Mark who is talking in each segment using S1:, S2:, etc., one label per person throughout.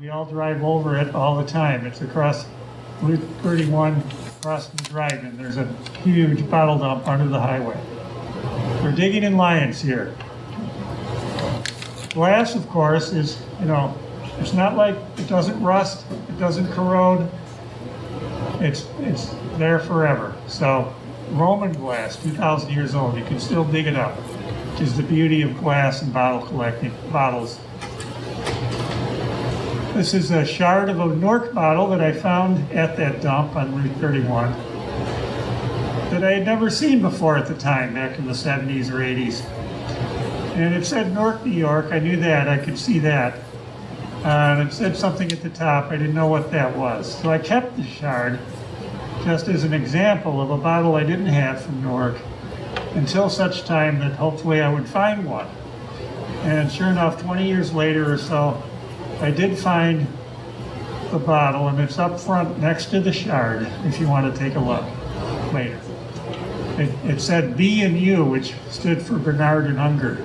S1: We all drive over it all the time. It's across Route 31, across the drive-in. There's a huge bottle dump under the highway. We're digging in lions here. Glass, of course, is, it's not like it doesn't rust, it doesn't corrode. It's there forever. So Roman glass, 2,000 years old, you can still dig it up, which is the beauty of glass and bottle collecting, bottles. This is a shard of a Newark bottle that I found at that dump on Route 31 that I had never seen before at the time, back in the 70s or 80s. And it said Newark, New York. I knew that. I could see that. And it said something at the top. I didn't know what that was. So I kept the shard just as an example of a bottle I didn't have from Newark until such time that hopefully I would find one. And sure enough, 20 years later or so, I did find the bottle, and it's up front next to the shard if you want to take a look later. It said B&U, which stood for Bernard and Unger.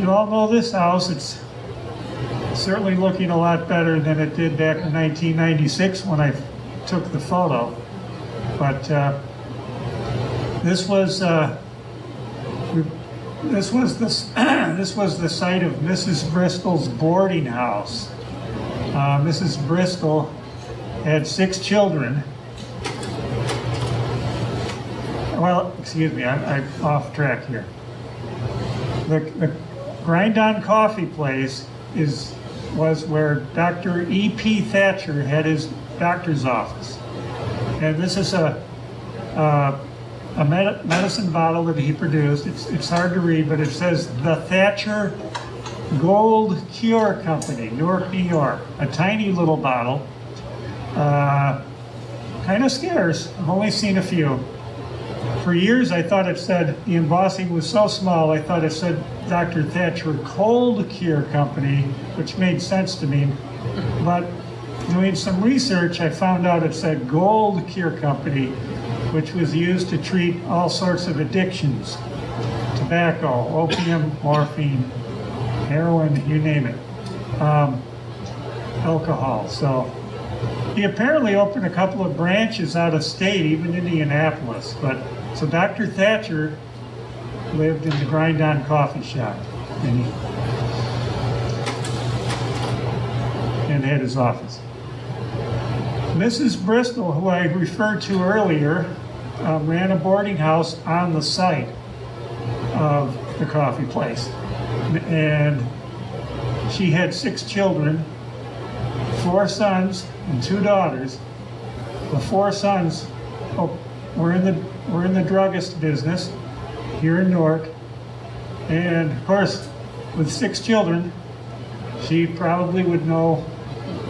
S1: You all know this house. It's certainly looking a lot better than it did back in 1996 when I took the photo. But this was the site of Mrs. Bristol's boarding house. Mrs. Bristol had 6 children. Well, excuse me, I'm off track here. The Grind-On Coffee place was where Dr. E.P. Thatcher had his doctor's office. And this is a medicine bottle that he produced. It's hard to read, but it says the Thatcher Gold Cure Company, Newark, New York. A tiny little bottle. Kind of scarce. I've only seen a few. For years I thought it said, the embossing was so small, I thought it said Dr. Thatcher Cold Cure Company, which made sense to me. But doing some research, I found out it said Gold Cure Company, which was used to treat all sorts of addictions. Tobacco, opium, morphine, heroin, you name it. Alcohol. So he apparently opened a couple of branches out of state, even Indianapolis. So Dr. Thatcher lived in the Grind-On coffee shop, and had his office. Mrs. Bristol, who I referred to earlier, ran a boarding house on the site of the coffee place. And she had 6 children, 4 sons and 2 daughters. The 4 sons were in the druggist business here in Newark. And of course, with 6 children, she probably would know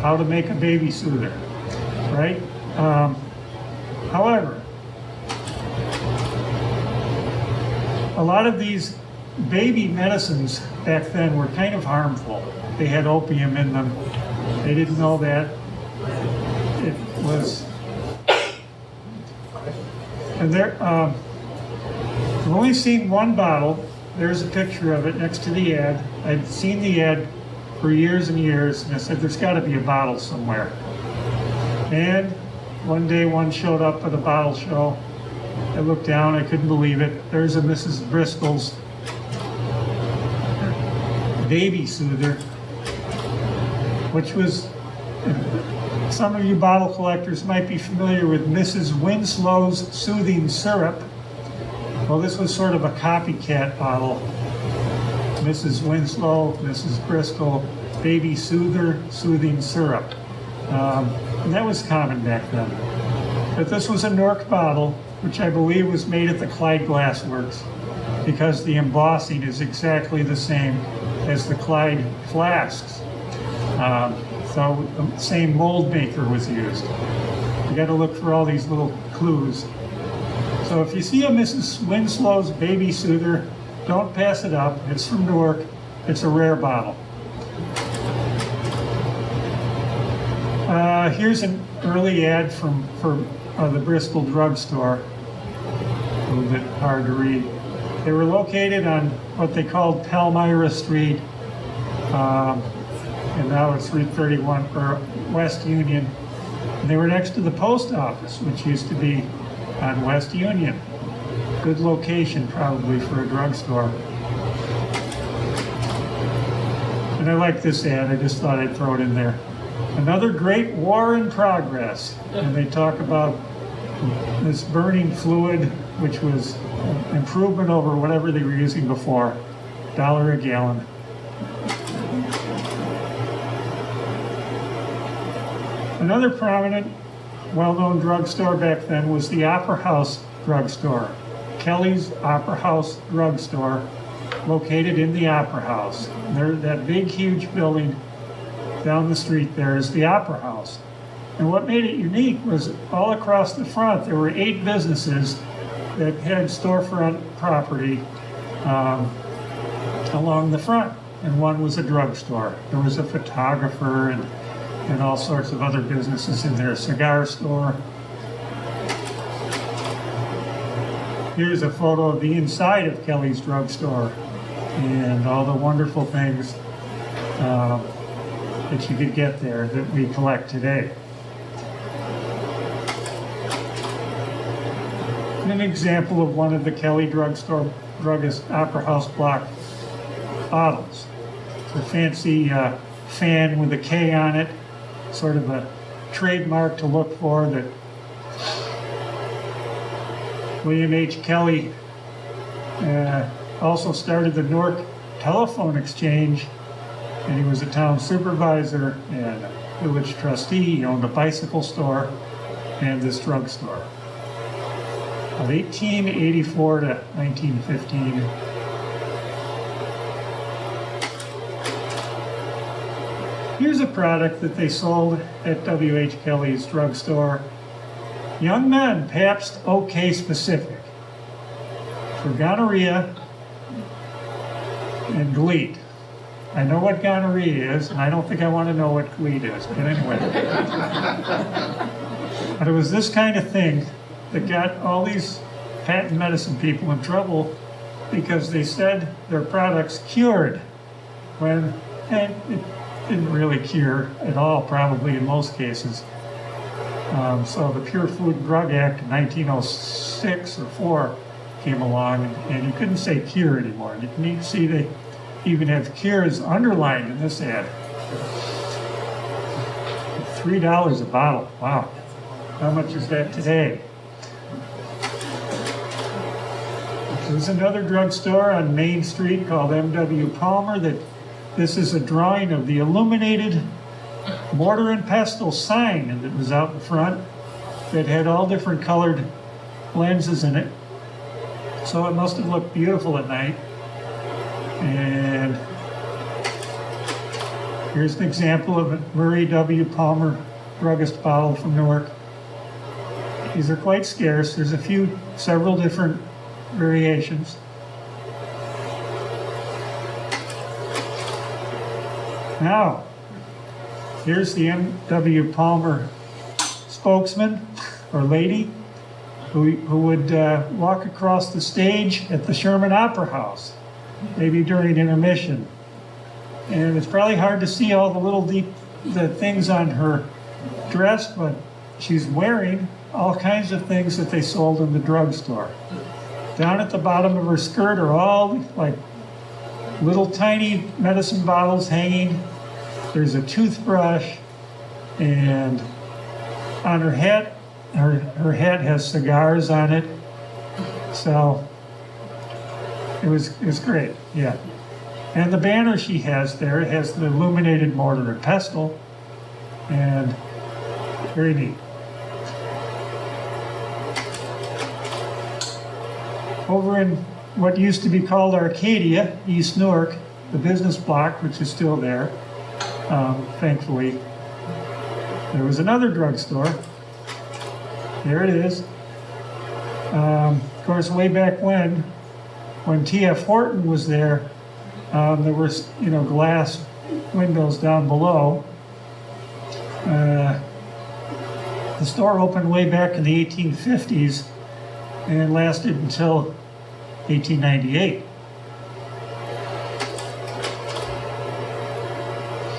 S1: how to make a baby soother, right? However, a lot of these baby medicines back then were kind of harmful. They had opium in them. They didn't know that. It was, and there, I've only seen one bottle. There's a picture of it next to the ad. I'd seen the ad for years and years, and I said, there's got to be a bottle somewhere. And one day one showed up at a bottle show. I looked down, I couldn't believe it. There's a Mrs. Bristol's baby soother, which was, some of you bottle collectors might be familiar with Mrs. Winslow's Soothing Syrup. Well, this was sort of a copycat bottle. Mrs. Winslow, Mrs. Bristol, baby soother, soothing syrup. And that was common back then. But this was a Newark bottle, which I believe was made at the Klein Glassworks, because the embossing is exactly the same as the Klein flasks. So the same mold maker was used. You got to look for all these little clues. So if you see a Mrs. Winslow's baby soother, don't pass it up. It's from Newark. It's a rare bottle. Here's an early ad for the Bristol Drugstore. A little bit hard to read. They were located on what they called Palmyra Street and now it's Route 31 or West Union. And they were next to the post office, which used to be on West Union. Good location probably for a drugstore. And I like this ad, I just thought I'd throw it in there. Another great war in progress. And they talk about this burning fluid, which was an improvement over whatever they were using before. $1 a gallon. Another prominent, well-known drugstore back then was the Opera House Drugstore. Kelly's Opera House Drugstore, located in the Opera House. There, that big, huge building down the street there is the Opera House. And what made it unique was all across the front, there were 8 businesses that had storefront property along the front. And one was a drugstore. There was a photographer and all sorts of other businesses in there, a cigar store. Here's a photo of the inside of Kelly's Drugstore and all the wonderful things that you could get there that we collect today. And an example of one of the Kelly Drugstore Ruggest Opera House block bottles. It's a fancy fan with a K on it, sort of a trademark to look for that William H. Kelly also started the Newark Telephone Exchange, and he was a town supervisor and a village trustee. He owned a bicycle store and this drugstore. Of 1884 to 1915. Here's a product that they sold at W.H. Kelly's drugstore. Young men, Pabst OK Specific for gonorrhea and GLEAT. I know what gonorrhea is, and I don't think I want to know what GLEAT is, but anyway. But it was this kind of thing that got all these patent medicine people in trouble because they said their products cured when it didn't really cure at all, probably in most cases. So the Pure Food and Drug Act in 1906 or 4 came along, and you couldn't say cure anymore. You can see they even have cures underlined in this ad. $3 a bottle. Wow. How much is that today? There's another drugstore on Main Street called M.W. Palmer. This is a drawing of the illuminated mortar and pestle sign that was out in front that had all different colored lenses in it. So it must have looked beautiful at night. And here's an example of a Murray W. Palmer Ruggest bottle from Newark. These are quite scarce. There's several different variations. Now, here's the M.W. Palmer spokesman or lady who would walk across the stage at the Sherman Opera House, maybe during intermission. And it's probably hard to see all the little the things on her dress, but she's wearing all kinds of things that they sold in the drugstore. Down at the bottom of her skirt are all like little tiny medicine bottles hanging. There's a toothbrush, and on her hat, her hat has cigars on it. So it was great, yeah. And the banner she has there, it has the illuminated mortar and pestle, and very neat. Over in what used to be called Arcadia, East Newark, the business block, which is still there, thankfully, there was another drugstore. There it is. Of course, way back when T.F. Horton was there, there were glass windows down below. The store opened way back in the 1850s and lasted until 1898.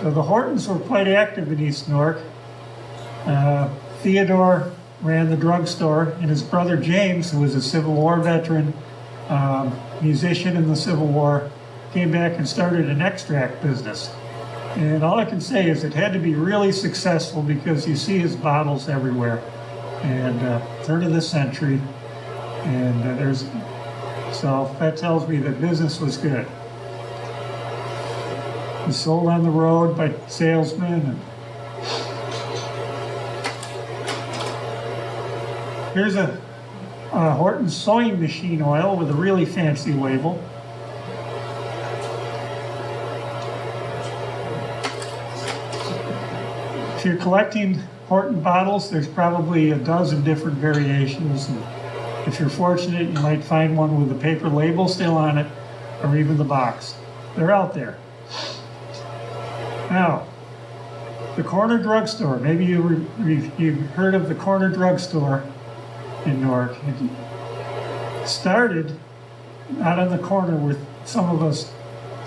S1: So the Hortons were quite active in East Newark. Theodore ran the drugstore, and his brother James, who was a Civil War veteran, musician in the Civil War, came back and started an extract business. And all I can say is it had to be really successful because you see his bottles everywhere. And turn of the century, and so that tells me that business was good. It was sold on the road by salesmen. And here's a Horton's sewing machine oil with a really fancy label. If you're collecting Horton bottles, there's probably a dozen different variations. And if you're fortunate, you might find one with the paper label still on it, or even the box. They're out there. Now, the Corner Drugstore. Maybe you've heard of the Corner Drugstore in Newark. It started out on the corner where some of us,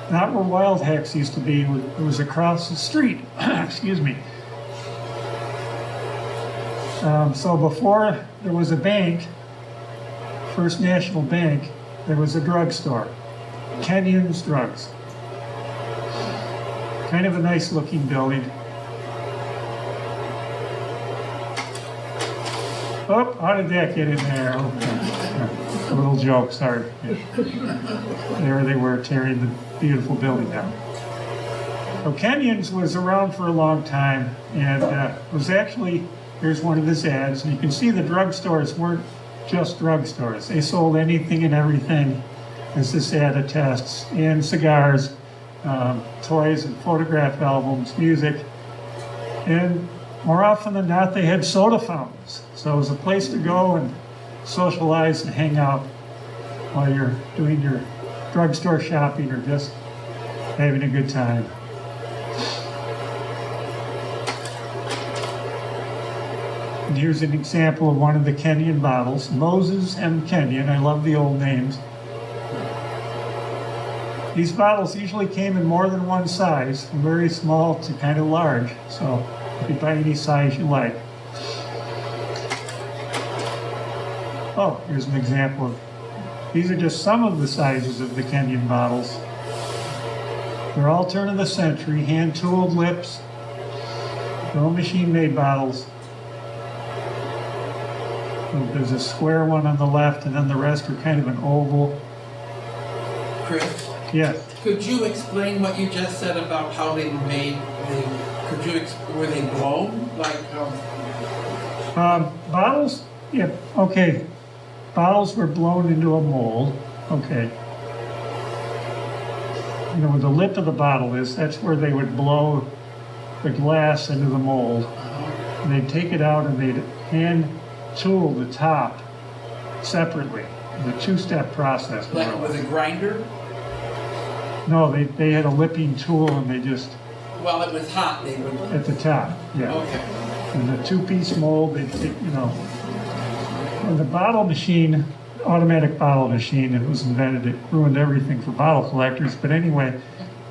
S1: not where Wild Hacks used to be, it was across the street. Excuse me. So before there was a bank, First National Bank, there was a drugstore, Kenyon's Drugs. Kind of a nice looking building. Oh, how did that get in there? Oh, a little joke, sorry. There they were tearing the beautiful building down. So Kenyon's was around for a long time, and was actually, here's one of his ads, and you can see the drugstores weren't just drugstores. They sold anything and everything, as this ad attests, and cigars, toys and photograph albums, music, and more often than not, they had soda fountains. So it was a place to go and socialize and hang out while you're doing your drugstore shopping or just having a good time. And here's an example of one of the Kenyan bottles, Moses and Kenyan. I love the old names. These bottles usually came in more than one size, from very small to kind of large, so you could buy any size you like. Oh, here's an example of, these are just some of the sizes of the Kenyan bottles. They're all turn of the century, hand-tooled lips, no machine-made bottles. There's a square one on the left, and then the rest are kind of an oval.
S2: Chris?
S1: Yes.
S2: Could you explain what you just said about how they made were they blown? Like,
S1: bottles? Yeah, okay. Bottles were blown into a mold. Okay. You know where the lip of the bottle is, that's where they would blow the glass into the mold. And they'd take it out and they'd hand tool the top separately. The two-step process.
S2: Like with a grinder?
S1: No, they had a lipping tool and they just...
S2: While it was hot, they would...
S1: At the top, yeah.
S2: Okay.
S1: And the two-piece mold, they take, you know... And the bottle machine, automatic bottle machine, it was invented, it ruined everything for bottle collectors. But anyway,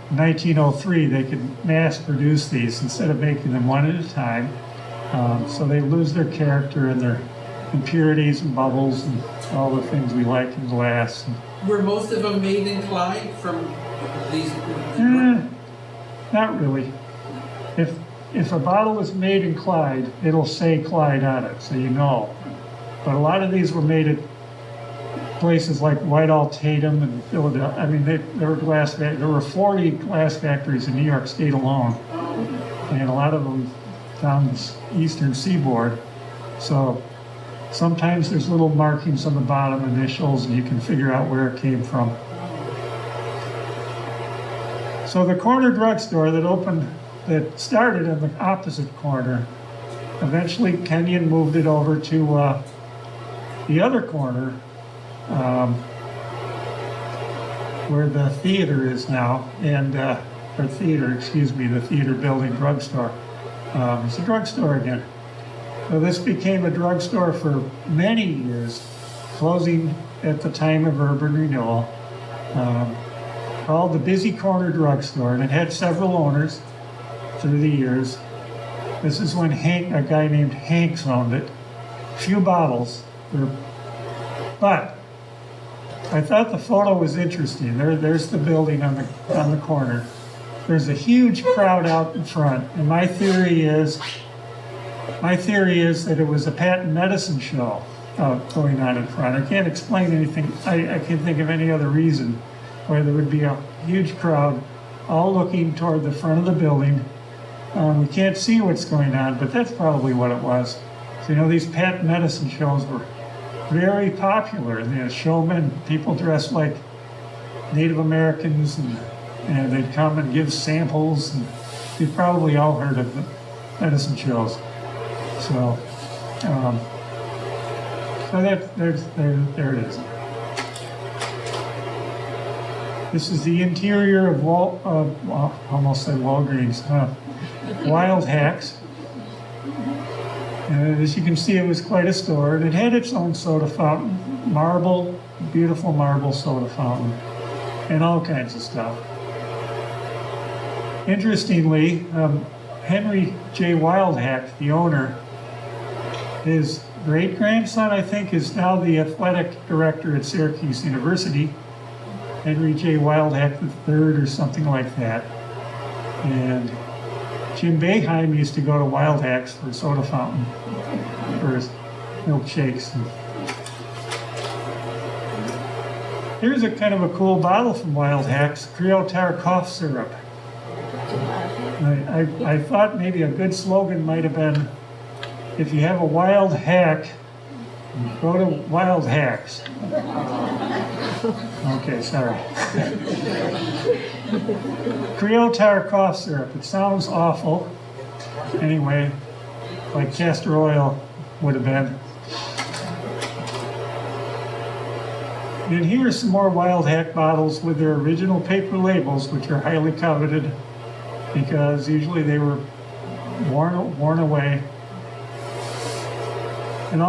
S1: in 1903, they could mass produce these instead of making them one at a time. So they lose their character and their impurities and bubbles and all the things we like in glass.
S2: Were most of them made in Clyde from these?
S1: Not really. If a bottle is made in Clyde, it'll say Clyde on it, so you know. But a lot of these were made at places like Whitehall Tatum and Philadelphia. I mean, there were 40 glass factories in New York State alone, and a lot of them down the eastern seaboard. So sometimes there's little markings on the bottom, initials, and you can figure out where it came from. So the Corner Drugstore that started in the opposite corner, eventually Kenyan moved it over to the other corner, where the theater is now, and the theater building drugstore. It's a drugstore again. So this became a drugstore for many years, closing at the time of urban renewal, called the Busy Corner Drugstore, and it had several owners. through the years. This is when a guy named Hanks owned it. Few bottles, but I thought the photo was interesting. There's the building on the corner. There's a huge crowd out in front, and my theory is that it was a patent medicine show going on in front. I can't explain anything. I can't think of any other reason why there would be a huge crowd all looking toward the front of the building. We can't see what's going on, but that's probably what it was. So, these patent medicine shows were very popular. The showmen, people dressed like Native Americans, and they'd come and give samples. And you've probably all heard of the medicine shows. So, there it is. This is the interior of almost said Walgreens, Wild Hacks. And as you can see, it was quite a store, and it had its own soda fountain, beautiful marble soda fountain, and all kinds of stuff. Interestingly, Henry J. Wildhack, the owner, his great-grandson, I think, is now the athletic director at Syracuse University. Henry J. Wildhack III or something like that. And Jim Boeheim used to go to Wildhack's for soda fountain, for his milkshakes. Here's a kind of a cool bottle from Wildhack's, Creotar cough syrup. I thought maybe a good slogan might have been, if you have a wild hack, go to Wild Hacks. Okay, sorry. Creotar cough syrup. It sounds awful. Anyway, like castor oil would have been. And here are some more Wild Hack bottles with their original paper labels, which are highly coveted because usually they were worn away. And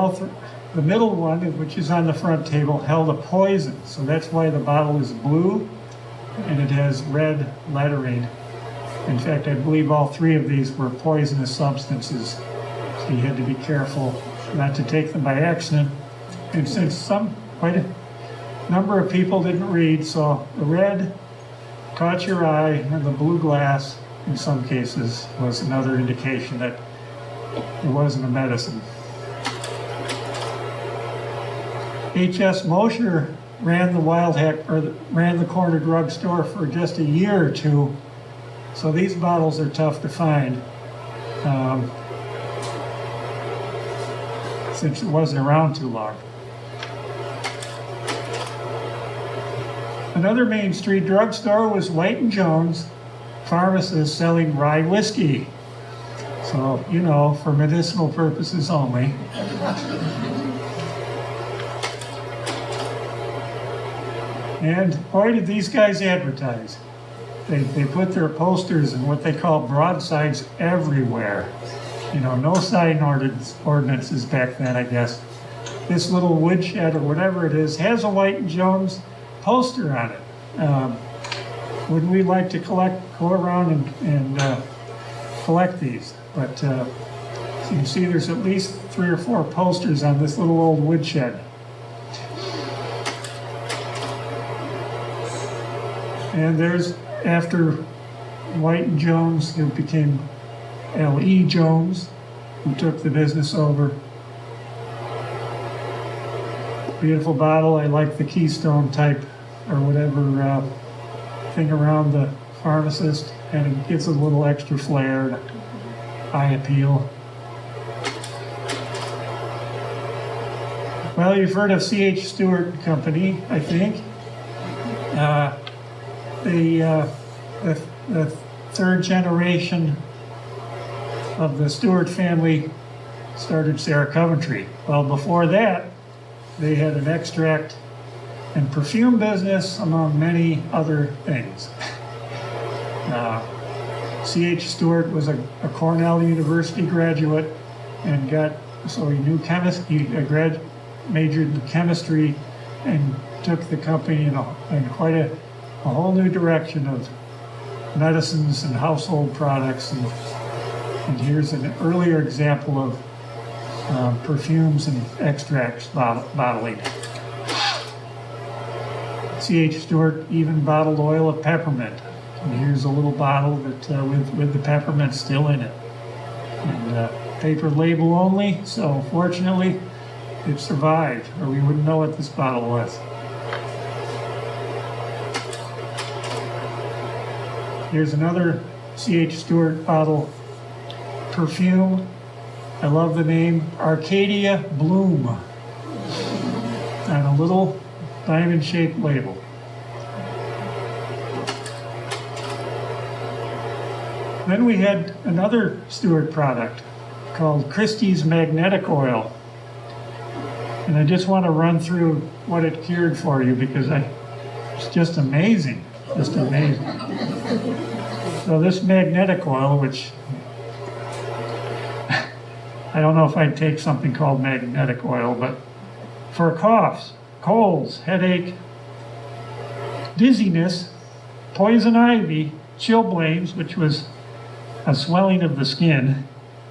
S1: the middle one, which is on the front table, held a poison. So that's why the bottle is blue and it has red lettering. In fact, I believe all three of these were poisonous substances. So you had to be careful not to take them by accident. And since quite a number of people didn't read, so the red caught your eye and the blue glass, in some cases, was another indication that it wasn't a medicine. H.S. Mosher ran the Corner Drugstore for just a year or two, so these bottles are tough to find since it wasn't around too long. Another Main Street drugstore was Leighton Jones, Pharmacist, selling rye whiskey. So, for medicinal purposes only. And boy, did these guys advertise. They put their posters and what they call broadsides everywhere. No sign ordinances back then, I guess. This little woodshed or whatever it is has a Leighton Jones poster on it. Wouldn't we like to go around and collect these? But so you can see there's at least 3 or 4 posters on this little old woodshed. And there's, after Leighton Jones, it became L.E. Jones, who took the business over. Beautiful bottle. I like the Keystone type or whatever thing around the Pharmacist, and it gives a little extra flair and eye appeal. Well, you've heard of C.H. Stewart Company, I think. The third generation of the Stewart family started Sarah Coventry. Well, before that, they had an extract and perfume business, among many other things. C.H. Stewart was a Cornell University graduate and he knew chemistry, majored in chemistry, and took the company in quite a whole new direction of medicines and household products. And here's an earlier example of perfumes and extracts bottling. C.H. Stewart even bottled oil of peppermint. And here's a little bottle that with the peppermint still in it. And paper label only, so fortunately it survived, or we wouldn't know what this bottle was. Here's another C.H. Stewart bottle perfume. I love the name, Arcadia Bloom, on a little diamond-shaped label. Then we had another Stewart product called Christie's Magnetic Oil. And I just want to run through what it cured for you because it's just amazing, just amazing. So this magnetic oil, which I don't know if I'd take something called magnetic oil, but for coughs, colds, headache, dizziness, poison ivy, chilblains, which was a swelling of the skin,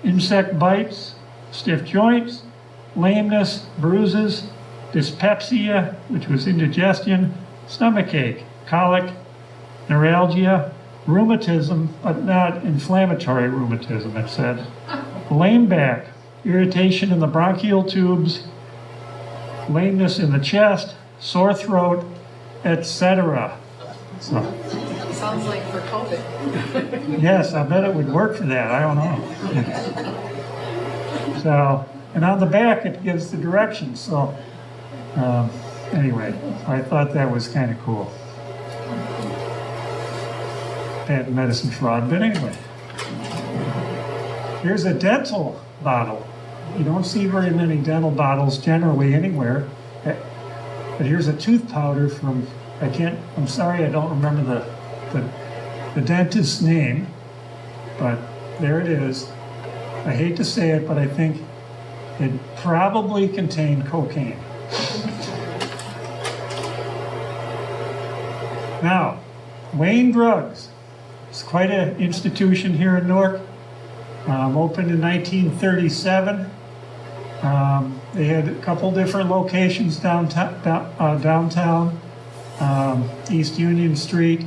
S1: insect bites, stiff joints, lameness, bruises, dyspepsia, which was indigestion, stomachache, colic, neuralgia, rheumatism, but not inflammatory rheumatism, it said, lame back, irritation in the bronchial tubes, lameness in the chest, sore throat, etc. So,
S3: sounds like for COVID.
S1: Yes, I bet it would work for that. I don't know. So, and on the back it gives the directions. So, anyway, I thought that was kind of cool. Patent medicine fraud, but anyway. Here's a dental bottle. You don't see very many dental bottles generally anywhere. But here's a tooth powder from, I'm sorry, I don't remember the dentist's name, but there it is. I hate to say it, but I think it probably contained cocaine. Now, Wayne Drugs. It's quite an institution here in Newark. Opened in 1937. They had a couple different locations downtown, East Union Street.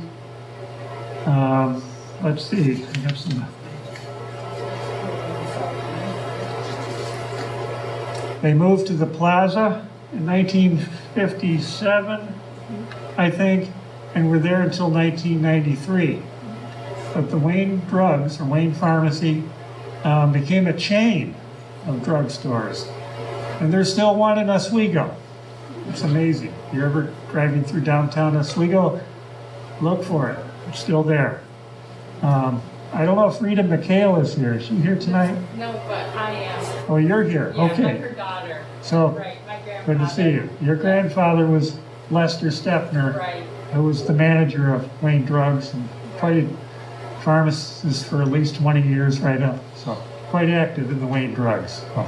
S1: Let's see, I have some. They moved to the plaza in 1957, I think, and were there until 1993. But the Wayne Drugs, or Wayne Pharmacy, became a chain of drugstores. And there's still one in Oswego. It's amazing. If you're ever driving through downtown Oswego, look for it. It's still there. I don't know if Rita McHale is here. Is she here tonight?
S3: No, but I am.
S1: Oh, you're here.
S3: Yeah,
S1: okay.
S3: I'm her daughter.
S1: So,
S3: right, my grandfather.
S1: good to see you. Your grandfather was Lester Stepner,
S3: Right.
S1: who was the manager of Wayne Drugs and quite pharmacist for at least 20 years right up. So, quite active in the Wayne Drugs. So.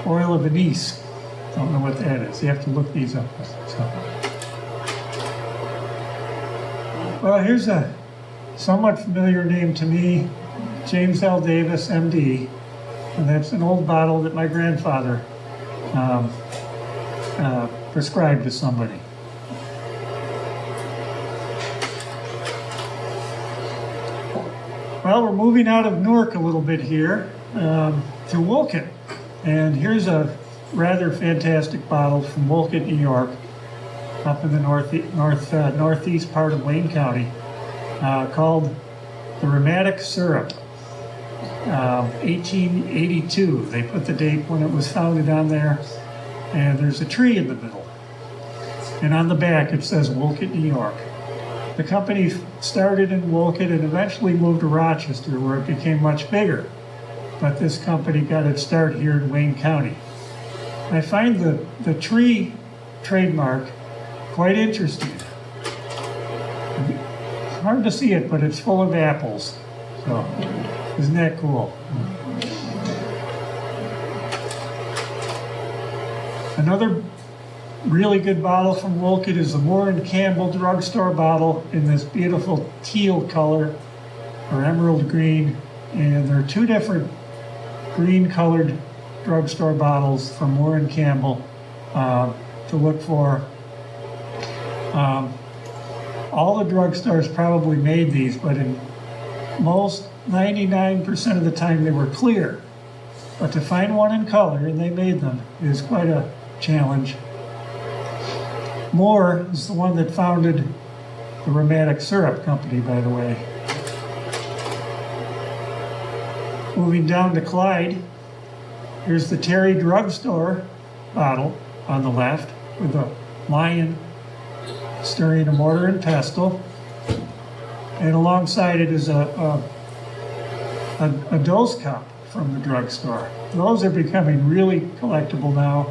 S1: Oil of anise. Don't know what that is. You have to look these up. So. Well, here's a somewhat familiar name to me, James L. Davis, MD, and that's an old bottle that my grandfather prescribed to somebody. Well, we're moving out of Newark a little bit here to Wolcott, and here's a rather fantastic bottle from Wolcott, New York, up in the northeast part of Wayne County, called the Rheumatic Syrup, 1882. They put the date when it was founded on there, and there's a tree in the middle. And on the back it says Wolcott, New York. The company started in Wolcott and eventually moved to Rochester, where it became much bigger. But this company got its start here in Wayne County. I find the tree trademark quite interesting. It's hard to see it, but it's full of apples. So, isn't that cool? Another really good bottle from Wolcott is the Moore and Campbell Drugstore bottle in this beautiful teal color or emerald green. And there are two different green colored drugstore bottles from Moore and Campbell to look for. All the drugstores probably made these, but in most 99% of the time they were clear. But to find one in color, and they made them, is quite a challenge. Moore is the one that founded the Rheumatic Syrup company, by the way. Moving down to Clyde, here's the Terry Drugstore bottle on the left with a lion stirring a mortar and pestle. And alongside it is a dose cup from the drugstore. Those are becoming really collectible now.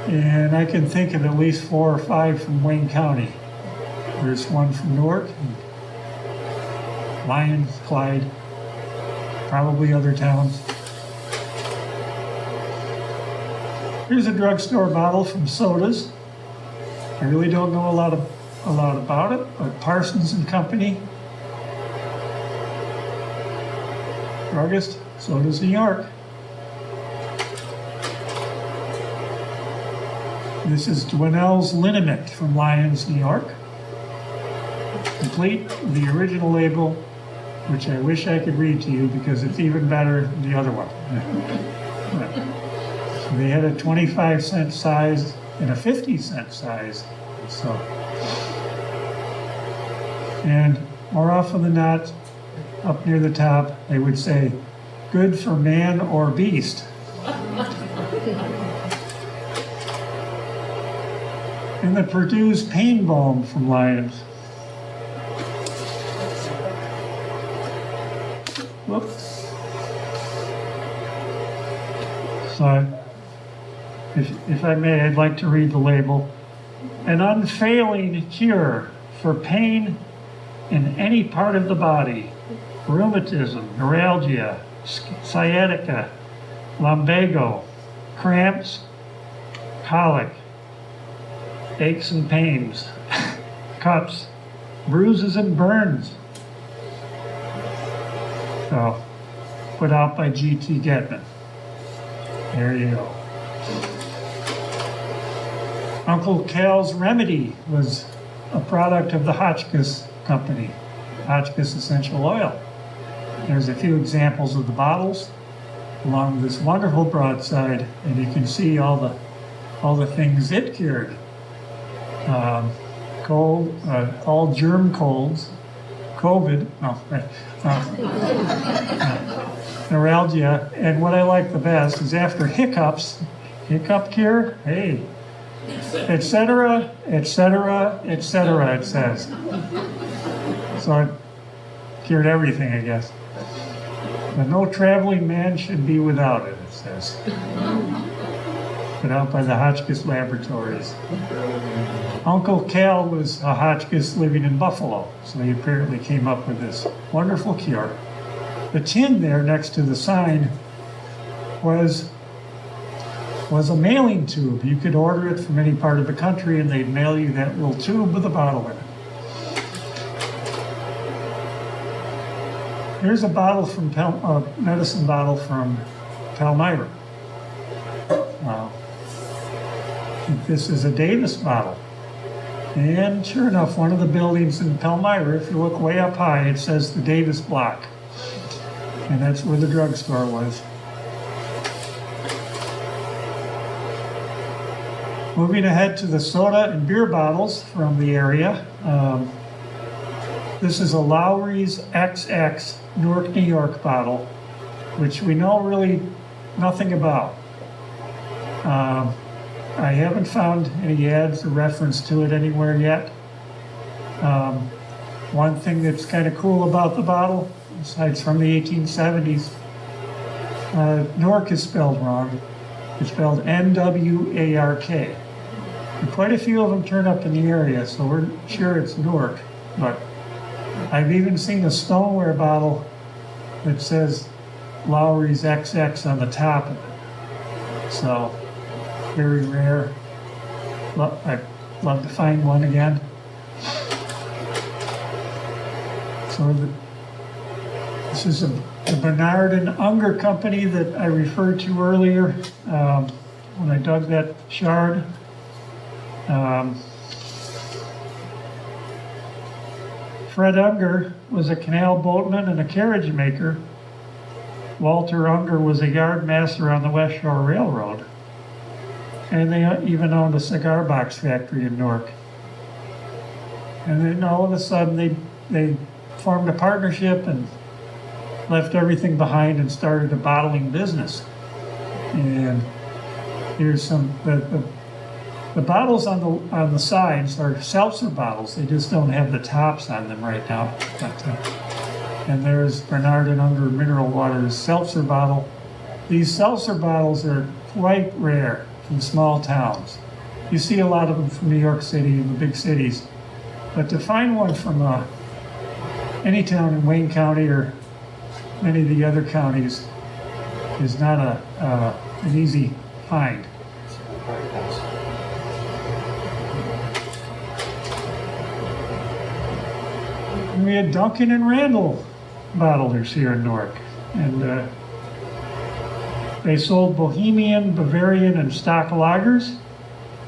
S1: And I can think of at least 4 or 5 from Wayne County. There's one from Newark, Lyons, Clyde, probably other towns. Here's a drugstore bottle from Sodas. I really don't know a lot about it, but Parsons and Company, Ruggest, Sodas, New York. This is Dwinell's Liniment from Lyons, New York. Complete with the original label, which I wish I could read to you because it's even better than the other one. So they had a 25-cent size and a 50-cent size. So, and more often than not, up near the top, they would say, "Good for man or beast." And the Purdue's Pain Balm from Lyons. Whoops. So, if I may, I'd like to read the label. An unfailing cure for pain in any part of the body. Rheumatism, neuralgia, sciatica, lumbago, cramps, colic, aches and pains, cuts, bruises and burns. So, put out by G.T. Getman. There you go. Uncle Cal's Remedy was a product of the Hotchkiss company, Hotchkiss Essential Oil. There's a few examples of the bottles along with this wonderful broadside, and you can see all the things it cured. Cold, all germ colds, COVID, neuralgia, and what I like the best is after hiccups, hiccup cure, hey, etc., etc., etc., it says. So it cured everything, I guess. But no traveling man should be without it, it says. Put out by the Hotchkiss Laboratories. Uncle Cal was a Hotchkiss living in Buffalo, so he apparently came up with this wonderful cure. The tin there next to the sign was a mailing tube. You could order it from any part of the country and they'd mail you that little tube with a bottle in it. Here's a bottle from medicine bottle from Palmyra. This is a Davis bottle. And sure enough, one of the buildings in Palmyra, if you look way up high, it says the Davis Block. And that's where the drugstore was. Moving ahead to the soda and beer bottles from the area. This is a Lowry's XX Newark, New York bottle, which we know really nothing about. I haven't found any ads or reference to it anywhere yet. One thing that's kind of cool about the bottle, it's from the 1870s. Newark is spelled wrong. It's spelled N-W-A-R-K. And quite a few of them turn up in the area, so we're sure it's Newark. But I've even seen a stoneware bottle that says Lowry's XX on the top of it. So, very rare. I'd love to find one again. So this is the Bernard and Unger company that I referred to earlier when I dug that shard. Fred Unger was a canal boatman and a carriage maker. Walter Unger was a yard master on the West Shore Railroad. And they even owned a cigar box factory in Newark. And then all of a sudden they formed a partnership and left everything behind and started a bottling business. And here's some, the bottles on the sides are seltzer bottles. They just don't have the tops on them right now. And there's Bernard and Unger Mineral Water's seltzer bottle. These seltzer bottles are quite rare from small towns. You see a lot of them from New York City and the big cities. But to find one from any town in Wayne County or many of the other counties is not an easy find. And we had Duncan and Randall bottlers here in Newark, and they sold Bohemian, Bavarian, and stock lagers,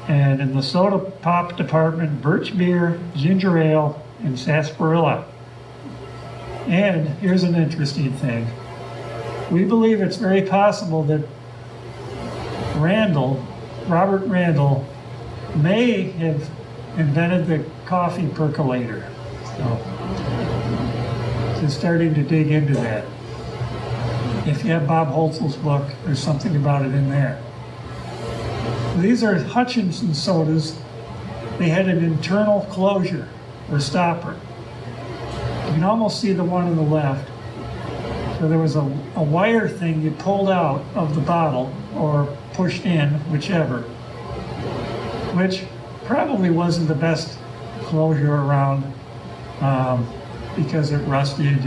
S1: and in the soda pop department, birch beer, ginger ale, and sarsaparilla. And here's an interesting thing. We believe it's very possible that Robert Randall, may have invented the coffee percolator. So, just starting to dig into that. If you have Bob Holzel's book, there's something about it in there. These are Hutchinson Sodas. They had an internal closure or stopper. You can almost see the one on the left. So there was a wire thing you pulled out of the bottle or pushed in, whichever, which probably wasn't the best closure around because it rusted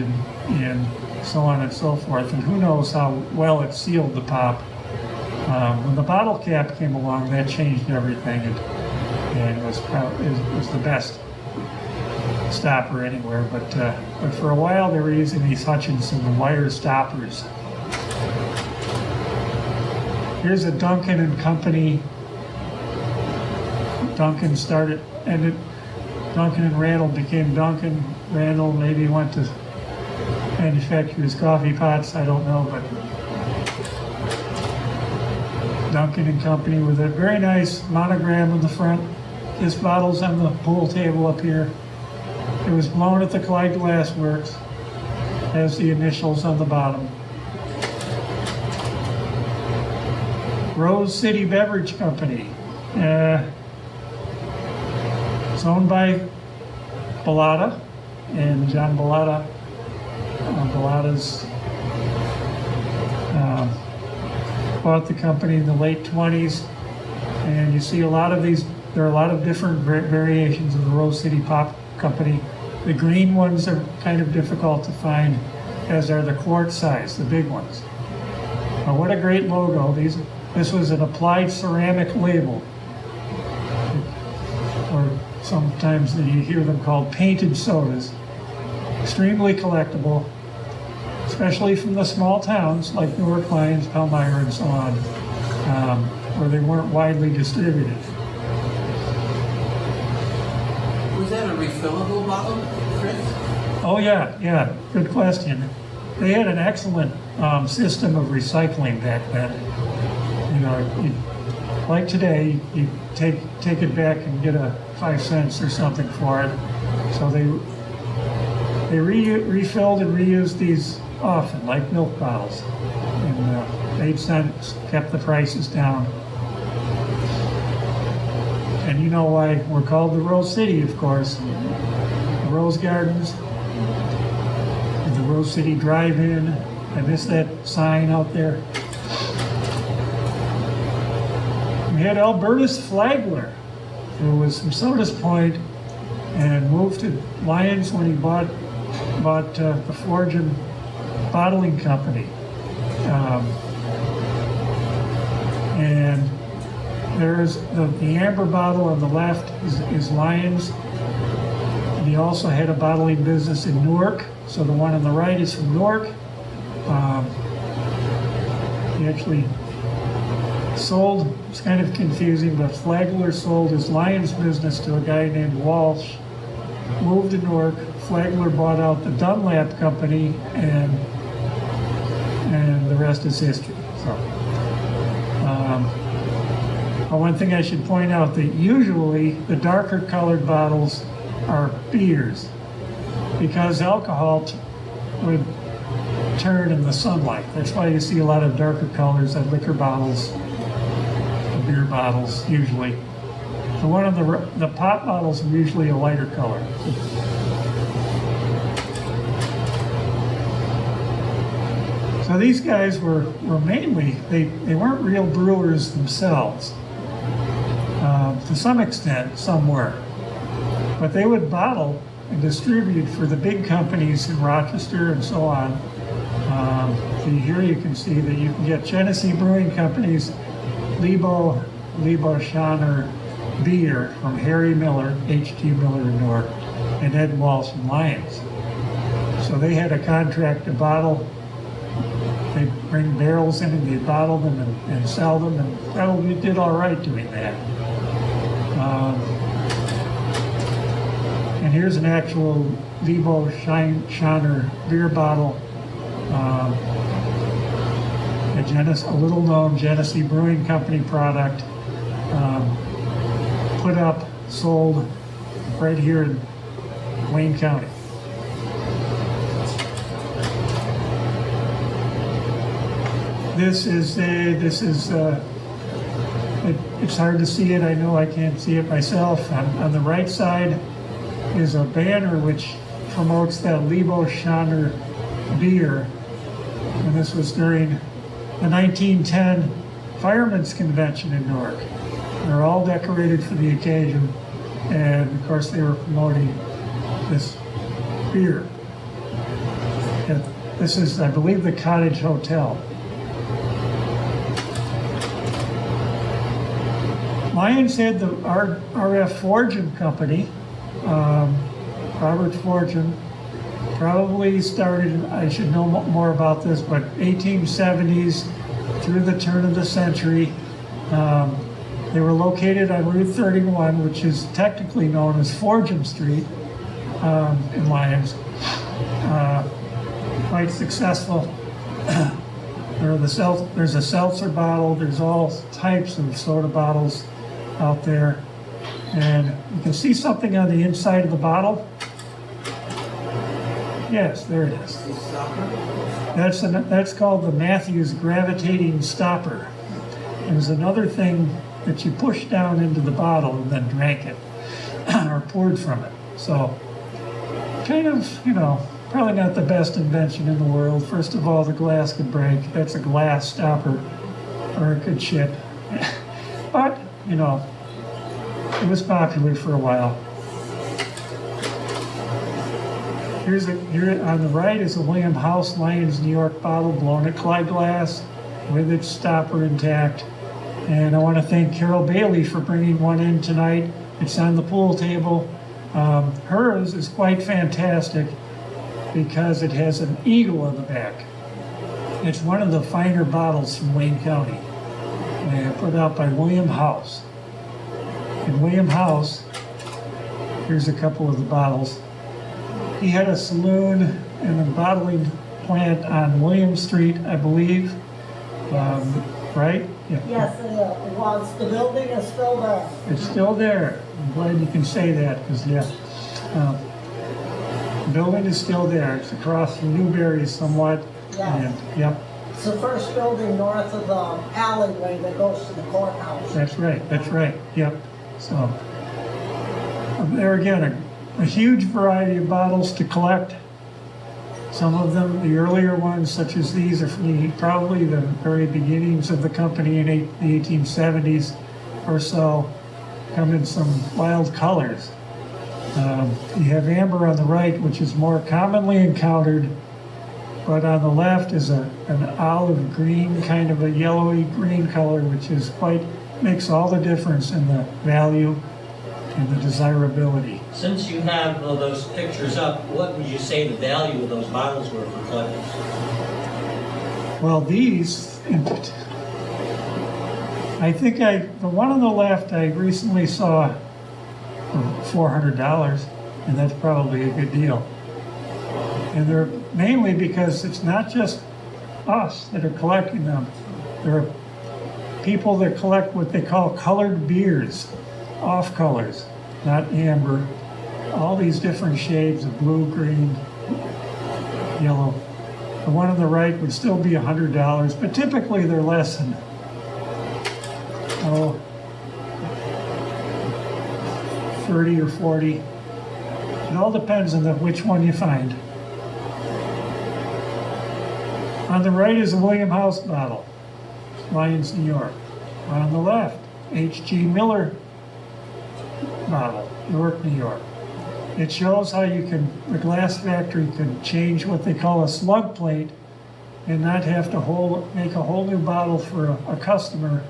S1: and so on and so forth. And who knows how well it sealed the pop. When the bottle cap came along, that changed everything, and it was the best stopper anywhere. But for a while, they were using these Hutchinson wire stoppers. Here's a Duncan and Company. Duncan started, and Duncan and Randall became Duncan. Randall maybe went to manufacture his coffee pots, I don't know, but Duncan and Company with a very nice monogram on the front. This bottle's on the pool table up here. It was blown at the Klein Glassworks, has the initials on the bottom. Rose City Beverage Company. It's owned by Bellata, and John Bellata. Bellata's bought the company in the late 20s, and you see a lot of these. There are a lot of different variations of the Rose City Pop Company. The green ones are kind of difficult to find, as are the quart size, the big ones. But what a great logo. This was an applied ceramic label, or sometimes you hear them called painted sodas. Extremely collectible, especially from the small towns like Newark, Lyons, Palmyra, and so on, where they weren't widely distributed.
S2: Was that a refillable bottle, Chris?
S1: Oh yeah, good question. They had an excellent system of recycling back then. You know, like today, you take it back and get 5 cents or something for it. So they refilled and reused these often, like milk bottles, and made sense, kept the prices down. And you know why we're called the Rose City, of course. The Rose Gardens, and the Rose City Drive-In. I miss that sign out there. We had Albertus Flagler, who was from Sodas Point and moved to Lyons when he bought the Forge and Bottling Company. And There's the amber bottle on the left is Lyons. And he also had a bottling business in Newark. So the one on the right is from Newark. He actually sold, it's kind of confusing, but Flagler sold his Lyons business to a guy named Walsh, moved to Newark. Flagler bought out the Dunlap company, and the rest is history. So, one thing I should point out that usually the darker colored bottles are beers because alcohol would turn in the sunlight. That's why you see a lot of darker colors on liquor bottles, beer bottles usually. The one on the pop bottles are usually a lighter color. So these guys were mainly, they weren't real brewers themselves. To some extent, some were. But they would bottle and distribute for the big companies in Rochester and so on. Here you can see that you can get Genesee Brewing Company's Lebo Schoner beer from Harry Miller, H.G. Miller in Newark, and Ed Walsh in Lyons. So they had a contract to bottle. They'd bring barrels in and they'd bottle them and sell them, and probably did all right doing that. And here's an actual Lebo Schoner beer bottle. A little known Genesee Brewing Company product, put up, sold right here in Wayne County. It's hard to see it. I know I can't see it myself. On the right side is a banner which promotes that Lebo Schoner beer. And this was during the 1910 Firemen's Convention in Newark. They're all decorated for the occasion. And of course they were promoting this beer. And this is, I believe, the Cottage Hotel. Lyons had the R.F. Fortune Company. Robert Fortune probably started, I should know more about this, but 1870s through the turn of the century. They were located on Route 31, which is technically known as Fortune Street in Lyons. Quite successful. There's a seltzer bottle, there's all types of soda bottles out there. And you can see something on the inside of the bottle. Yes, there it is. That's called the Matthews Gravitating Stopper. There's another thing that you push down into the bottle and then drank it or poured from it. So kind of, probably not the best invention in the world. First of all, the glass could break. That's a glass stopper, or it could chip. But, it was popular for a while. Here on the right is a William House Lyons New York bottle blown at Clyde glass with its stopper intact. And I want to thank Carol Bailey for bringing one in tonight. It's on the pool table. Hers is quite fantastic because it has an eagle on the back. It's one of the finer bottles from Wayne County, put out by William House. And William House, here's a couple of the bottles. He had a saloon and a bottling plant on William Street, I believe, right? Yeah.
S4: Yes, it was. The building is still there.
S1: It's still there. I'm glad you can say that, because, the building is still there. It's across from Newberry somewhat.
S4: Yes.
S1: And, yep.
S4: It's the first building north of the alleyway that goes to the courthouse.
S1: That's right, yep. So, there again, a huge variety of bottles to collect. Some of them, the earlier ones, such as these, are from probably the very beginnings of the company in the 1870s or so, come in some wild colors. You have amber on the right, which is more commonly encountered, but on the left is an olive green, kind of a yellowy green color, which is quite makes all the difference in the value and the desirability.
S5: Since you have those pictures up, what would you say the value of those bottles were for collectors?
S1: Well, these, I think the one on the left I recently saw for $400, and that's probably a good deal. And they're mainly because it's not just us that are collecting them. There are people that collect what they call colored beers, off colors, not amber, all these different shades of blue, green, yellow. The one on the right would still be $100, but typically they're less than, oh, 30 or 40. It all depends on which one you find. On the right is a William House bottle, Lyons, New York. On the left, H.G. Miller bottle, Newark, New York. It shows how the glass factory can change what they call a slug plate and not have to make a whole new bottle for a customer.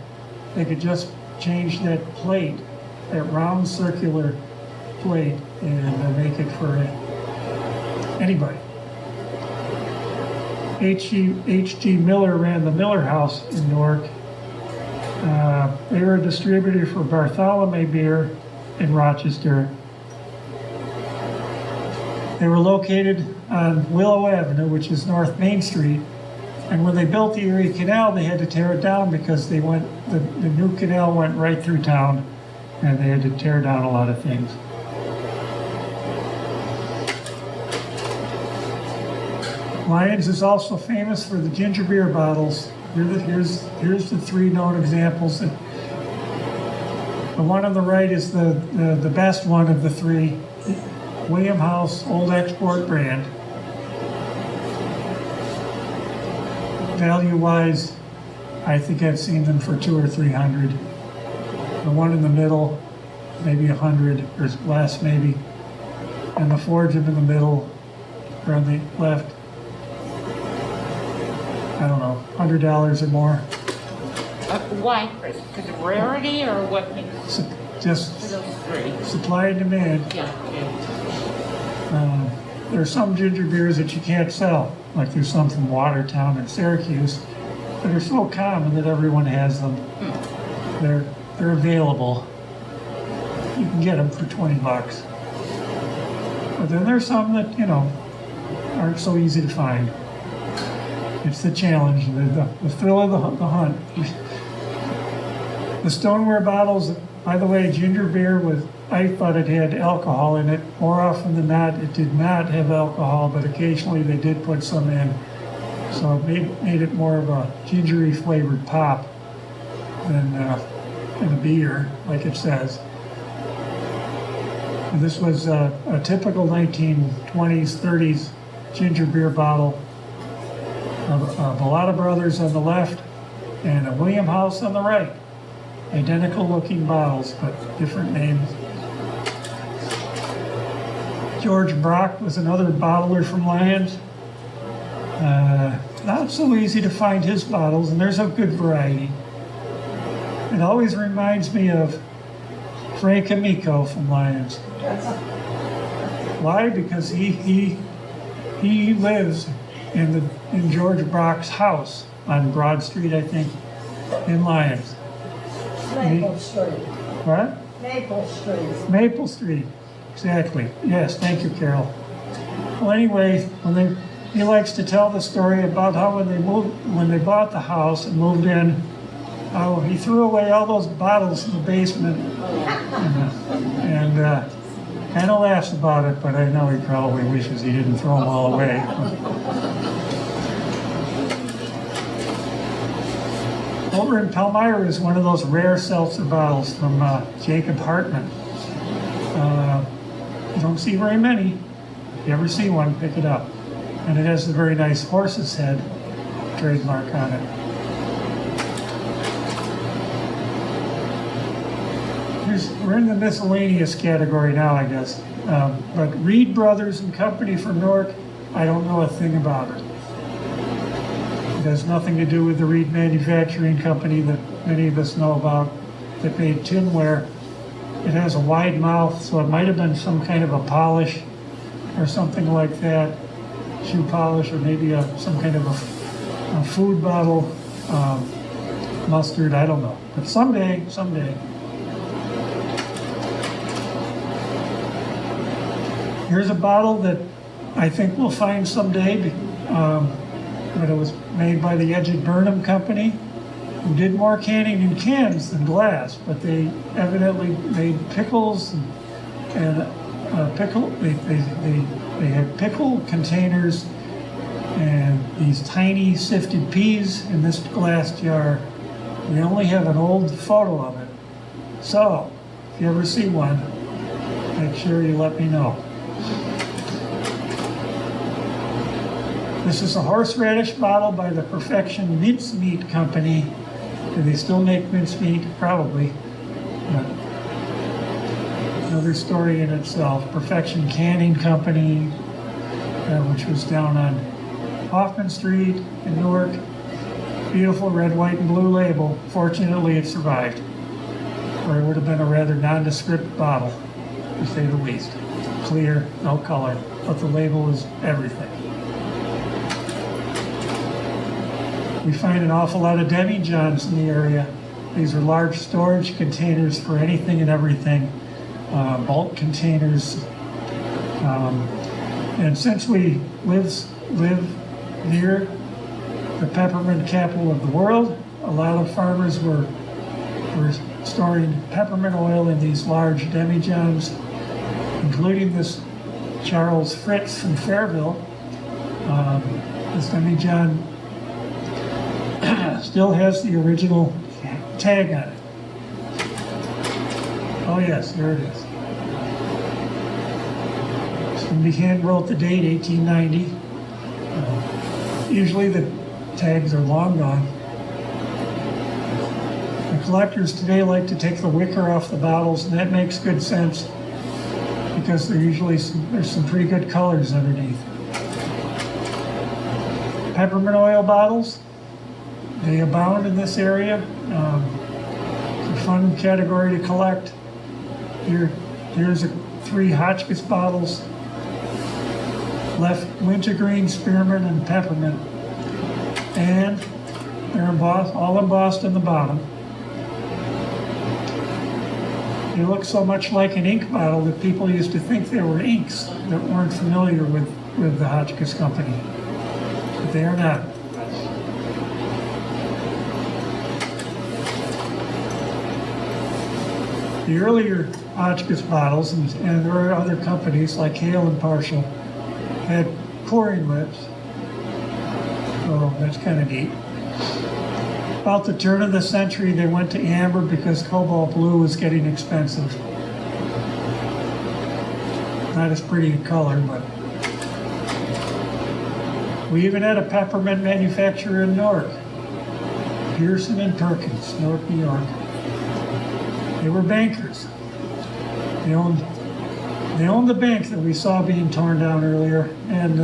S1: They could just change that plate, that round circular plate, and make it for anybody. H.G. Miller ran the Miller House in Newark. They were a distributor for Bartholomew Beer in Rochester. They were located on Willow Avenue, which is North Main Street. And when they built the Erie Canal, they had to tear it down because the new canal went right through town, and they had to tear down a lot of things. Lyons is also famous for the ginger beer bottles. Here's the three known examples. The one on the right is the best one of the three. William House Old Export brand. Value-wise, I think I've seen them for $200 or $300. The one in the middle, maybe $100 or less, maybe. And the four of them in the middle, or on the left, I don't know, $100 or more.
S3: Why, Chris? Because of rarity or what makes
S1: Just
S3: for those three?
S1: supply and demand.
S3: Yeah.
S1: There are some ginger beers that you can't sell, like there's some from Watertown and Syracuse, that are so common that everyone has them. They're available. You can get them for $20. But then there's some that, aren't so easy to find. It's the challenge, the thrill of the hunt. The stoneware bottles, by the way, ginger beer I thought it had alcohol in it. More often than not, it did not have alcohol, but occasionally they did put some in. So it made it more of a gingery flavored pop than a beer, like it says. And this was a typical 1920s, 30s ginger beer bottle of Bellata Brothers on the left and a William House on the right. Identical looking bottles, but different names. George Brock was another bottler from Lyons. Not so easy to find his bottles, and there's a good variety. It always reminds me of Frank Amico from Lyons. Why? Because he lives in George Brock's house on Broad Street, I think, in Lyons.
S4: Maple Street.
S1: What?
S4: Maple Street.
S1: Maple Street, exactly. Yes, thank you, Carol. Well, anyway, he likes to tell the story about how when they bought the house and moved in, how he threw away all those bottles in the basement, and kind of laughs about it, but I know he probably wishes he didn't throw them all away. Over in Palmyra is one of those rare seltzer bottles from Jacob Hartman. You don't see very many. If you ever see one, pick it up. And it has a very nice horse's head trademark on it. We're in the miscellaneous category now, I guess. But Reed Brothers and Company from Newark, I don't know a thing about it. It has nothing to do with the Reed Manufacturing Company that many of us know about. that made tinware. It has a wide mouth, so it might have been some kind of a polish or something like that, shoe polish, or maybe some kind of a food bottle, mustard, I don't know. But someday. Here's a bottle that I think we'll find someday, but it was made by the Edgett Burnham Company, who did more canning in cans than glass, but they evidently made pickles and they had pickle containers and these tiny sifted peas in this glass jar. We only have an old photo of it. So, if you ever see one, make sure you let me know. This is a horseradish bottle by the Perfection Mincemeat Company. Do they still make mincemeat? Probably. But another story in itself. Perfection Canning Company, which was down on Hoffman Street in Newark. Beautiful red, white, and blue label. Fortunately, it survived. Or it would have been a rather nondescript bottle, to say the least. Clear, no color, but the label is everything. We find an awful lot of demijohns in the area. These are large storage containers for anything and everything, bulk containers. And since we live near the peppermint capital of the world, a lot of farmers were storing peppermint oil in these large demijohns, including this Charles Fritz from Fairville. This demijohn still has the original tag on it. Oh yes, there it is. Somebody hand wrote the date, 1890. Usually the tags are long gone. The collectors today like to take the wicker off the bottles, and that makes good sense because there's some pretty good colors underneath. Peppermint oil bottles, they abound in this area. It's a fun category to collect. Here's 3 Hotchkiss bottles. Left wintergreen, spearmint, and peppermint. And they're all embossed in the bottom. They look so much like an ink bottle that people used to think they were inks that weren't familiar with the Hotchkiss Company. But they are not. The earlier Hotchkiss bottles, and there are other companies like Hale and Partial, had pouring lips. So that's kind of neat. About the turn of the century, they went to amber because cobalt blue was getting expensive. Not as pretty a color, but we even had a peppermint manufacturer in Newark, Pearson and Perkins, Newark, New York. They were bankers. They owned the bank that we saw being torn down earlier, and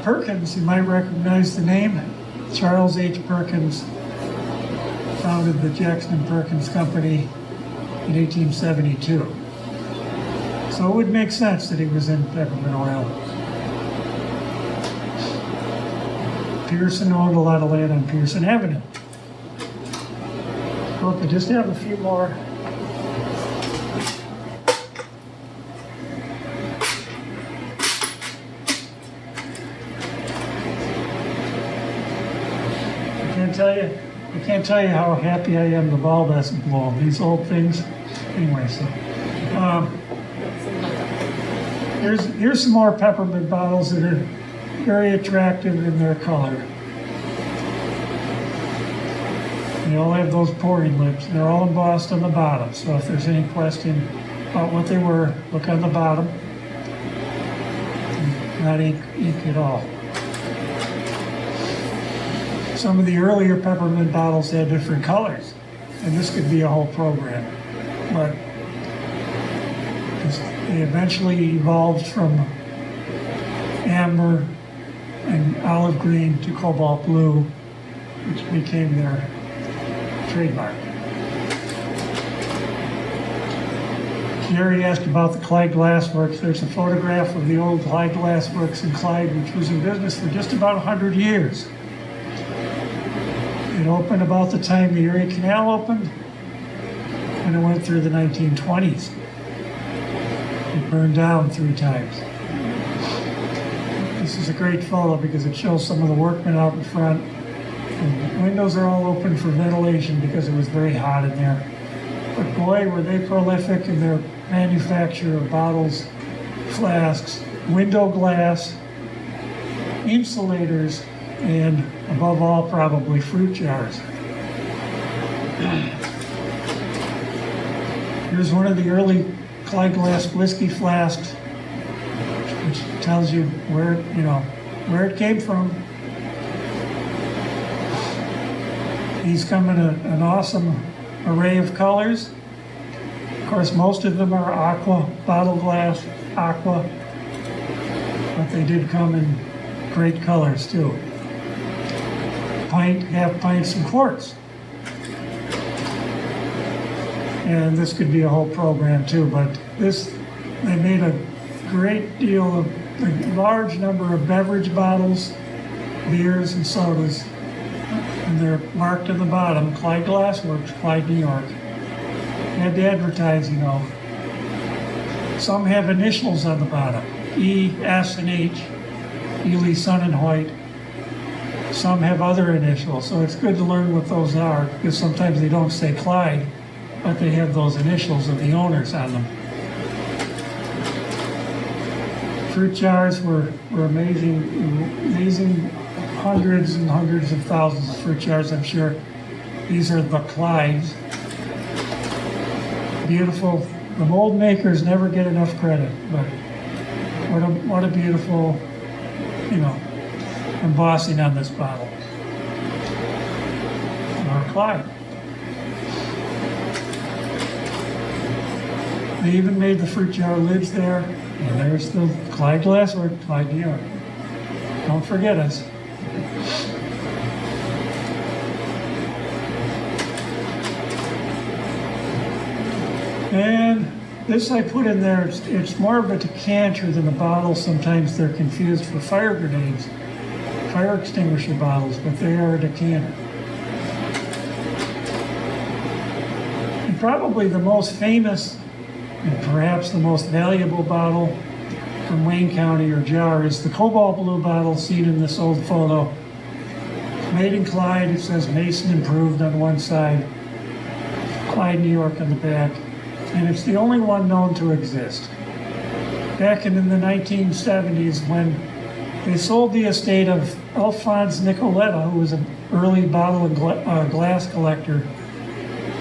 S1: Perkins, you might recognize the name. Charles H. Perkins founded the Jackson and Perkins Company in 1872. So it would make sense that he was in peppermint oil. Pearson owned a lot of land on Pearson Avenue. Well, I just have a few more. I can't tell you how happy I am the ball doesn't blow. These old things. Anyway, so here's some more peppermint bottles that are very attractive in their color. They all have those pouring lips. They're all embossed on the bottom. So if there's any question about what they were, look on the bottom. Not ink at all. Some of the earlier peppermint bottles had different colors, and this could be a whole program. But they eventually evolved from amber and olive green to cobalt blue, which became their trademark. Gary asked about the Klein Glassworks. There's a photograph of the old Klein Glassworks in Clyde, which was in business for just about 100 years. It opened about the time the Erie Canal opened, and it went through the 1920s. It burned down 3 times. This is a great photo because it shows some of the workmen out in front. And the windows are all open for ventilation because it was very hot in there. But boy, were they prolific in their manufacture of bottles, flasks, window glass, insulators, and above all, probably fruit jars. Here's one of the early Klein Glass whiskey flasks, which tells you where it came from. These come in an awesome array of colors. Of course, most of them are aqua, bottle glass, aqua, but they did come in great colors too. Pint, half pints, and quarts. And this could be a whole program too, but they made a great deal of, a large number of beverage bottles, beers, and sodas. And they're marked on the bottom, Klein Glassworks, Clyde, New York. Had the advertising, Some have initials on the bottom, E, S, and H, Ely, Son, and Hoyt. Some have other initials, so it's good to learn what those are, because sometimes they don't say Clyde, but they have those initials of the owners on them. Fruit jars were amazing, hundreds and hundreds of thousands of fruit jars, I'm sure. These are the Clydes. Beautiful. The mold makers never get enough credit, but what a beautiful, embossing on this bottle. Our Clyde. They even made the fruit jar lids there, and there's the Klein Glassworks, Clyde, New York. Don't forget us. And this I put in there, it's more of a decanter than a bottle. Sometimes they're confused for fire grenades, fire extinguisher bottles, but they are a decanter. And probably the most famous and perhaps the most valuable bottle from Wayne County, or jar, is the cobalt blue bottle seen in this old photo. Made in Clyde, it says Mason Improved on one side, Clyde, New York on the back, and it's the only one known to exist. Back in the 1970s, when they sold the estate of Alphonse Nicoletta, who was an early bottle and glass collector,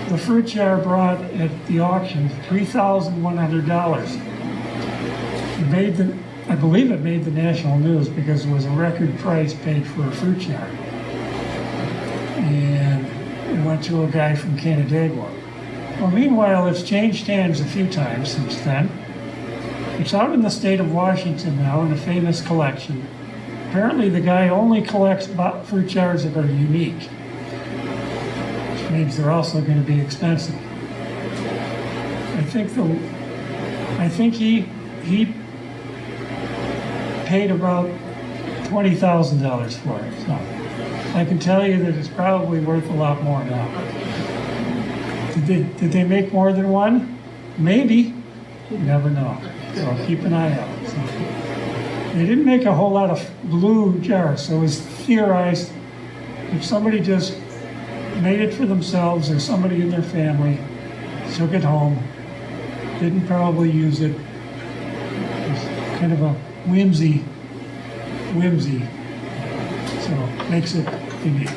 S1: the fruit jar brought at the auction $3,100. I believe it made the national news because it was a record price paid for a fruit jar. And it went to a guy from Canandaigua. Well, meanwhile, it's changed hands a few times since then. It's out in the state of Washington now in a famous collection. Apparently the guy only collects fruit jars that are unique, which means they're also going to be expensive. I think he paid about $20,000 for it. So I can tell you that it's probably worth a lot more now. Did they make more than one? Maybe. You never know. So keep an eye out. So they didn't make a whole lot of blue jars, so it was theorized if somebody just made it for themselves or somebody in their family took it home, didn't probably use it. It was kind of a whimsy, so makes it unique.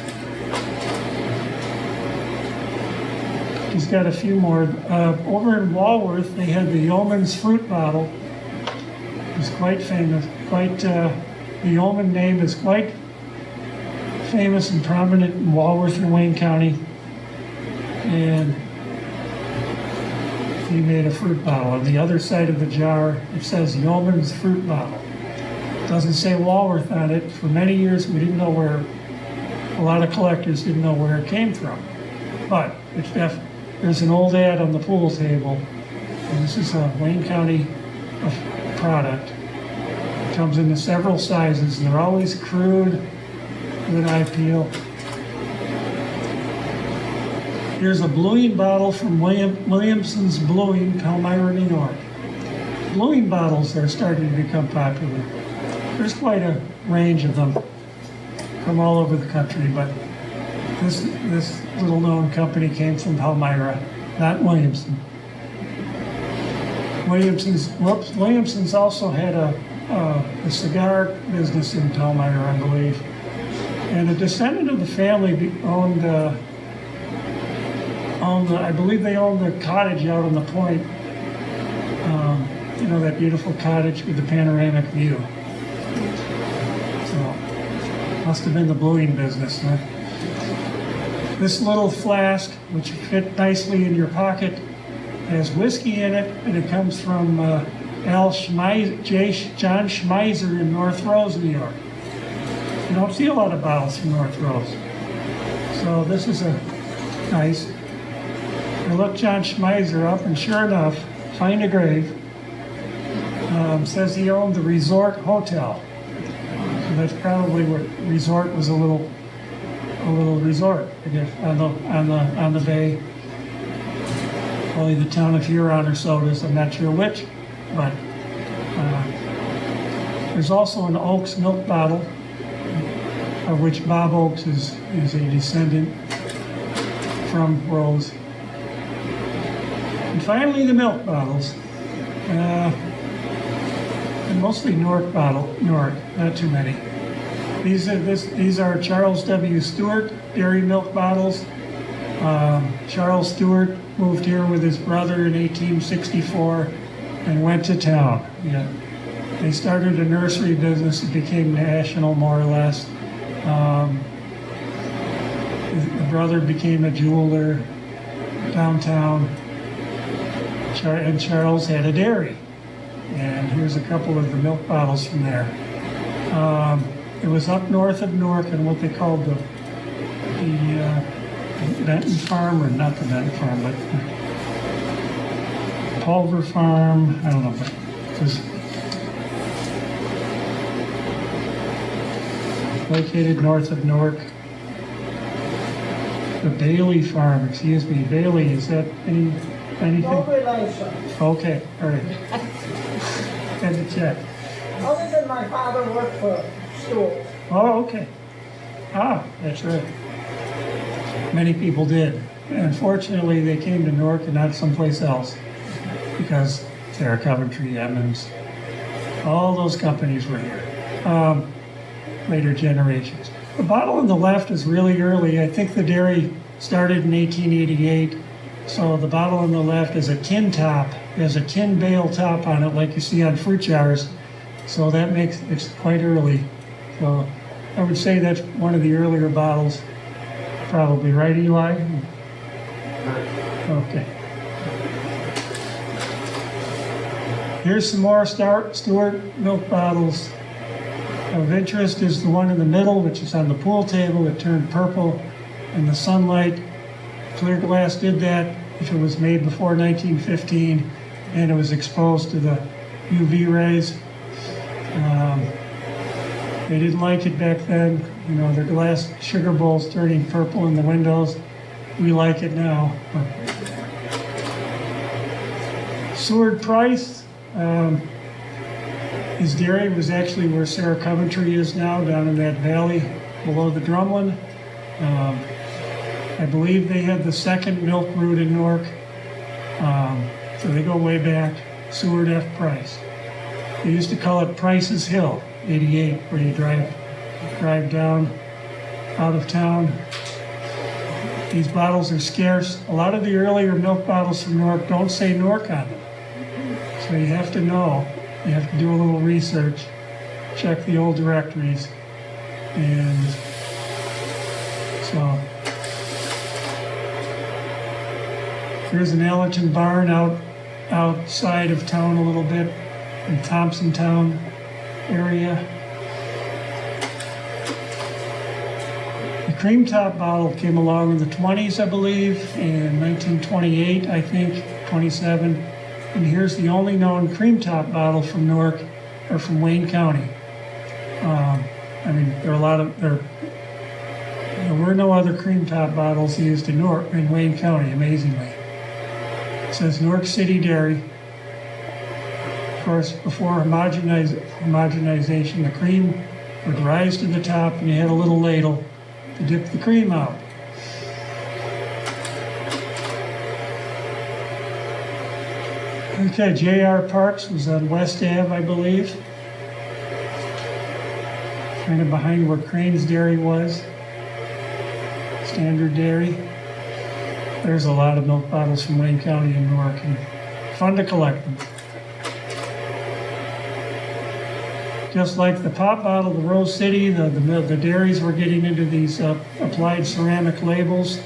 S1: He's got a few more. Over in Walworth, they had the Yeoman's fruit bottle. It was quite famous. The Yeoman name is quite famous and prominent in Walworth and Wayne County. And he made a fruit bottle. On the other side of the jar, it says Yeoman's fruit bottle. It doesn't say Walworth on it. For many years, we didn't know where a lot of collectors didn't know where it came from. But there's an old ad on the pool table, and this is a Wayne County product. It comes in several sizes, and they're always crude, good eye peel. Here's a bluing bottle from Williamson's Bluing, Palmyra, New York. Bluing bottles are starting to become popular. There's quite a range of them from all over the country, but this little known company came from Palmyra, not Williamson. Williamson's also had a cigar business in Palmyra, I believe. And a descendant of the family owned, I believe they owned the cottage out on the point. You know, that beautiful cottage with the panoramic view. So, must have been the bluing business, huh? This little flask, which fit nicely in your pocket, has whiskey in it, and it comes from John Schmeiser in North Rose, New York. You don't see a lot of bottles from North Rose. So this is a nice. I looked John Schmeiser up, and sure enough, find a grave. Says he owned the Resort Hotel. So that's probably what Resort was, a little resort, I guess, on the bay. Probably the town of Huron or Sodas, I'm not sure which, but there's also an Oaks milk bottle, of which Bob Oaks is a descendant from Rose. And finally, the milk bottles. Mostly Newark, not too many. These are Charles W. Stewart dairy milk bottles. Charles Stewart moved here with his brother in 1864 and went to town. Yeah. They started a nursery business. It became national, more or less. The brother became a jeweler downtown, and Charles had a dairy. And here's a couple of the milk bottles from there. It was up north of Newark in what they called the Benton Farm, or not the Benton Farm, but Pulver Farm, I don't know, but it was located north of Newark. The Bailey Farm, excuse me, Bailey, is that anything?
S4: No relation.
S1: Okay, all right. Had to check.
S4: Other than my father worked for Stewart.
S1: Oh, okay. Ah, that's right. Many people did. Unfortunately, they came to Newark and not someplace else, because Sarah Coventry, Emmons, all those companies were here. Later generations. The bottle on the left is really early. I think the dairy started in 1888. So the bottle on the left is a tin top. There's a tin bale top on it, like you see on fruit jars. So that makes it's quite early. So I would say that's one of the earlier bottles, probably, right, Eli? Okay. Here's some more Stewart milk bottles. Of interest is the one in the middle, which is on the pool table. It turned purple in the sunlight. Clear glass did that if it was made before 1915 and it was exposed to the UV rays. They didn't like it back then. You know, their glass sugar bowls turning purple in the windows. We like it now. Seward Price. His dairy was actually where Sarah Coventry is now, down in that valley below the Drumlin. I believe they had the second milk route in Newark. So they go way back. Seward F. Price. They used to call it Price's Hill, 88, where you drive down out of town. These bottles are scarce. A lot of the earlier milk bottles from Newark don't say Newark on them. So you have to know. You have to do a little research, check the old directories, and so there's an Allerton barn outside of town a little bit, in Thompson Town area. cream top bottle came along in the 20s, I believe, in 1928, I think, 27. And here's the only known cream top bottle from Newark, or from Wayne County. I mean, there were no other cream top bottles used in Newark, in Wayne County, amazingly. It says Newark City Dairy. Of course, before homogenization, the cream would rise to the top and you had a little ladle to dip the cream out. Okay, J.R. Parks was on West Ave, I believe. Kind of behind where Crane's Dairy was. Standard Dairy. There's a lot of milk bottles from Wayne County and Newark, and fun to collect them. Just like the pop bottle, the Rose City, the dairies were getting into these applied ceramic labels.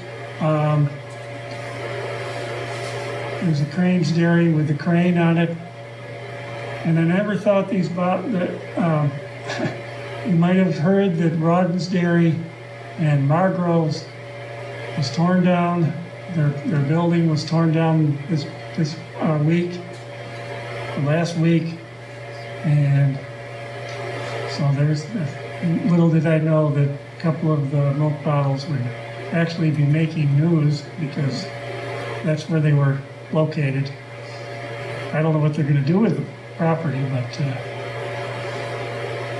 S1: There's a Crane's Dairy with the crane on it. And I never thought these bottles, you might have heard that Rodden's Dairy and Margrove's was torn down. Their building was torn down this week, last week. And so there's, little did I know that a couple of the milk bottles would actually be making news because that's where they were located. I don't know what they're going to do with the property, but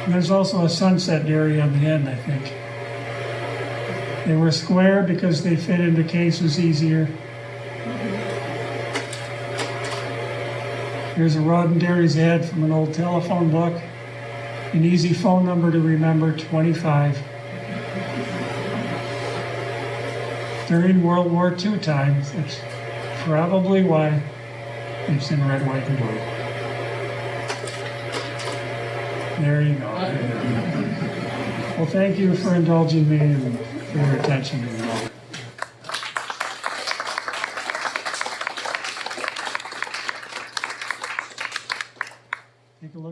S1: there's also a Sunset Dairy on the end, I think. They were square because they fit into cases easier. Here's a Rodden Dairy's ad from an old telephone book. An easy phone number to remember, 25. During World War II times, that's probably why it's in red, white, and blue. There you go. Well, thank you for indulging me and for your attention. Take a look.